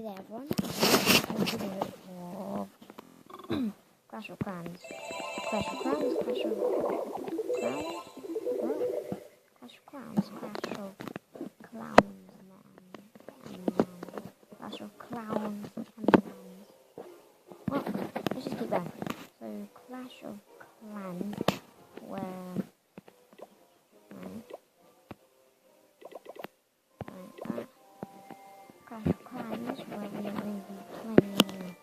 Hey there everyone, welcome to the video of Clash of Clans. Clash of Clans, Clash of Clowns? What? Clash of Clowns, Clash of Clowns, Clash of Clowns and Well, let's just keep going. So, Clash of Clans, where... Clash of Clans, where we are going to be playing...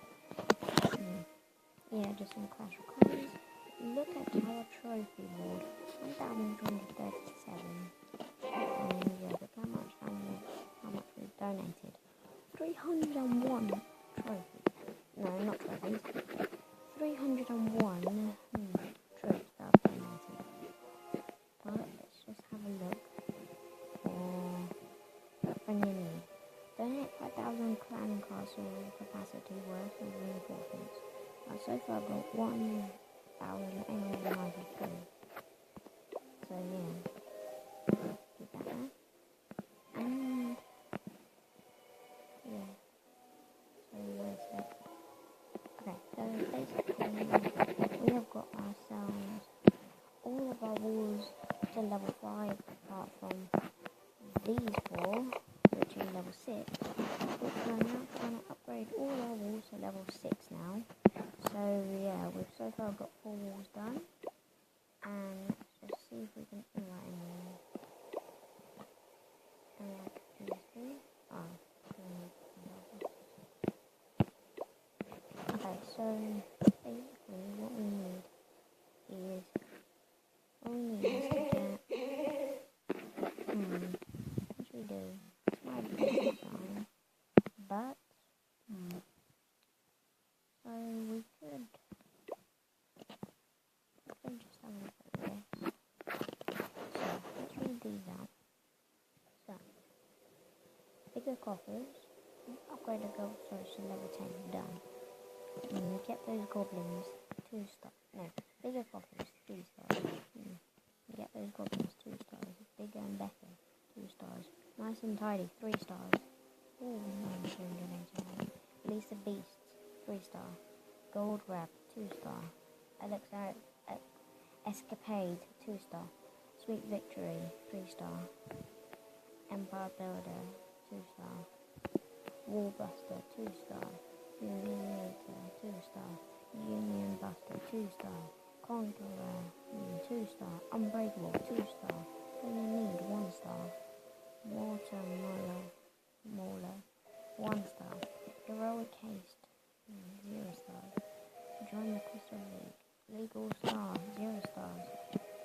just in Clash of Clans. Look at our trophy board, 1,237. Look how much we've donated. 301 trophies. No, not trophies. 301 trophies that I've donated. But let's just have a look for when you need. Donate 5,000 clan castle capacity worth of reinforcements. So far I've got 1,893. So yeah, keep that there. And yeah, so where's that? Okay, so basically we have got ourselves all of our walls to level 5 apart from these 4, which are level 6. Which we are now trying to upgrade all our walls to level 6 now. So yeah, we've so far got 4 walls done, and let's just see if we can invite anyone. Okay, so basically what we need is to get what should we do? It's my basic design, but so we could just have a look at this. So let's read these out. So bigger coffers, upgrade a gold storage to level 10, done. You get those goblins 2 stars. No, bigger coffers 3 stars. You get those goblins 2 stars. Bigger and better 2 stars. Nice and tidy 3 stars. Ooh, Release the beasts 3 star. Gold Grab 2 star. Elixir Escapade 2 star. Sweet Victory 3 star. Empire Builder 2 star. Wall Buster 2 star. Humiliator 2 star. Union Buster 2 star. Conqueror 2 star. Unbreakable 2 star. When you need 1 star. Water Mauler 1 star. Heroic Haste 0 stars. Join the Crystal League. Legal Star 0 stars.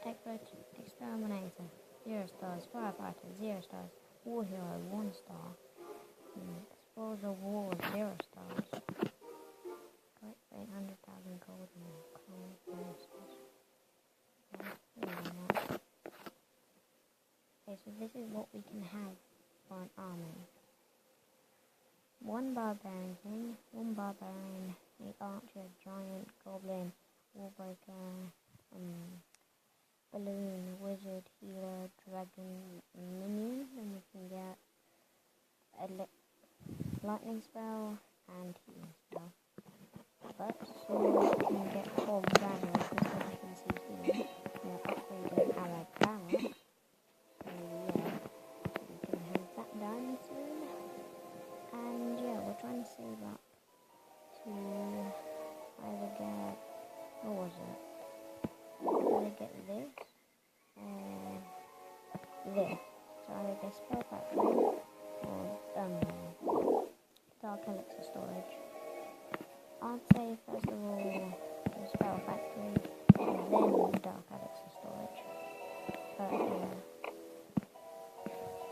Exterminator 0 stars. Firefighter 0 stars. War Hero 1 star. Explorers of War 0 stars. Collect 800,000 gold and clone bonuses. Okay, so this is what we can have for an army. 1 barbarian king, 1 barbarian, 8 archer, giant, goblin, warbreaker, balloon, wizard, healer, dragon, minion. Then we can get a lightning spell and healing spell. But soon we can get Fog Dragon, because as you can see here, we're upgrading our power. So yeah, we can have that done soon. And yeah, we're trying to save up to either get, what was it? Either get this or this. So either get Spell Factory or Dark Elixir Storage. I'd say first of all the Spell Factory and then Dark Elixir Storage. But yeah.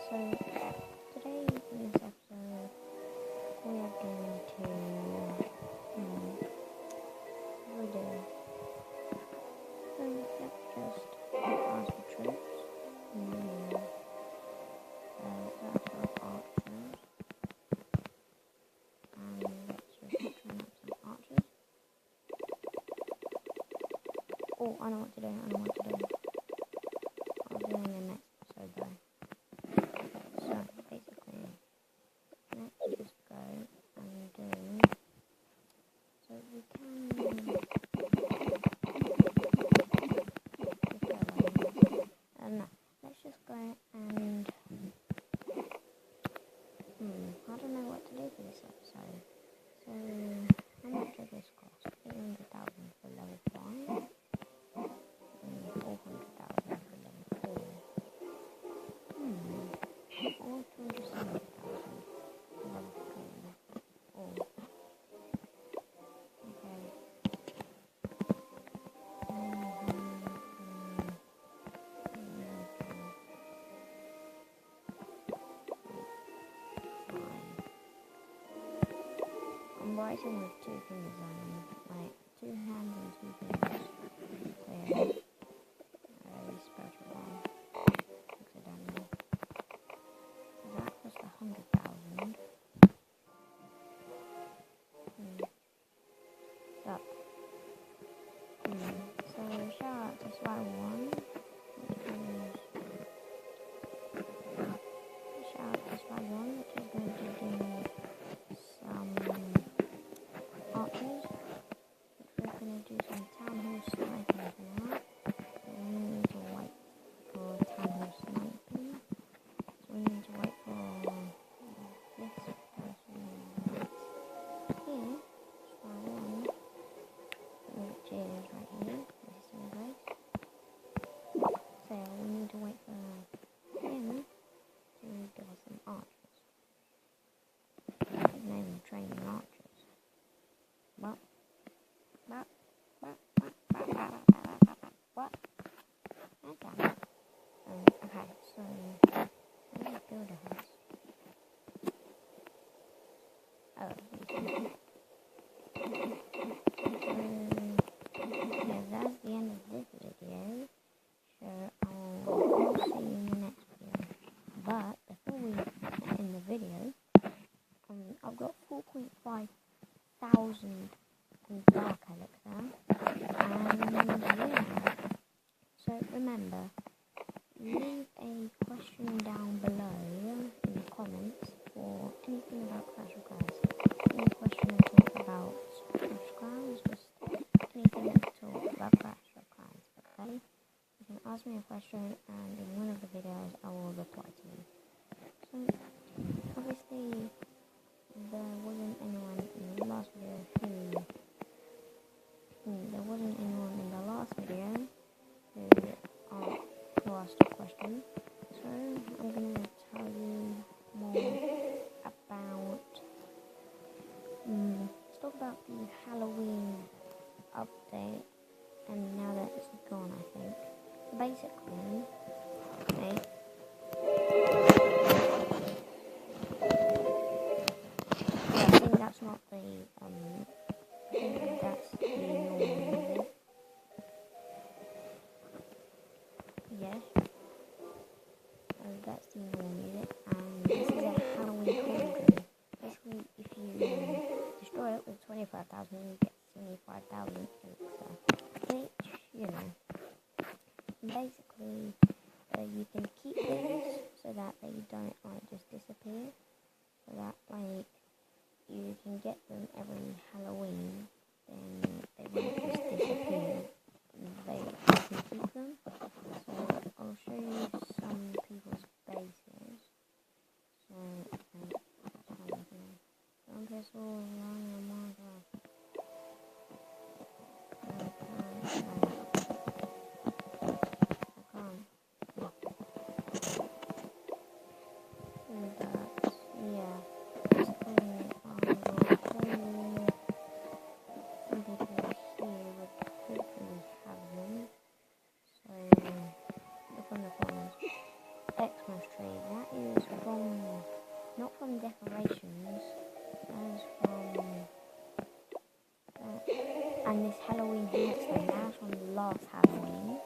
So today in this episode we are going to just ask for troops. That's for archers. And let's just train up some archers. Oh, I know what to do. I'll do it in the next episode though. So basically, let's just go writing with 2 fingers on them, like 2 hands and 2 fingers. So yeah, I spelled it wrong accidentally. So that was the 100,000. Stop. So shout out to Sly1. Shout out to Sly1, which is going to give me some archers, which we're going to do some town hall sniping for now. So we need to wait for town hall sniping. So we need to wait for this person right here, Sly1, which is right here. This is his race. So we need to wait for him to give us some archers. His name is Training Archers. What? Okay. Okay, so let's build a house. Oh, yeah, that's the end of this video. So I'll see you in the next video. But before we end the video, I've got 4.5 thousand dark elixir, and yeah. So remember, leave a question down below in the comments for anything about Clash of Clans. Any question at all about Clash of Clans, just anything at all about Clash of Clans, okay? You can ask me a question, and in one of the videos I will reply to you. So obviously there wasn't anyone in the last video who asked a question. So I'm going to tell you more about, let's talk about the Halloween update, and now that it's gone, I think. So basically, okay, I think that's not the, I think that's the normal music. Yes, that's the normal music, and this is a Halloween cauldron. Basically, if you destroy it with 25,000, you get 75,000 elixir, which, you know, basically, you can keep these so that they don't, like, just disappear, so that, like, you can get them every Halloween, then they won't just disappear, you can keep them. So I'll show you some people's bases. So some people run in Minecraft. I can't. But yeah, basically I will show you some people here would hopefully have them. So look on the corners. Xmas tree, that is from, not from decorations, that is from, and this Halloween headstone, that is from last Halloween.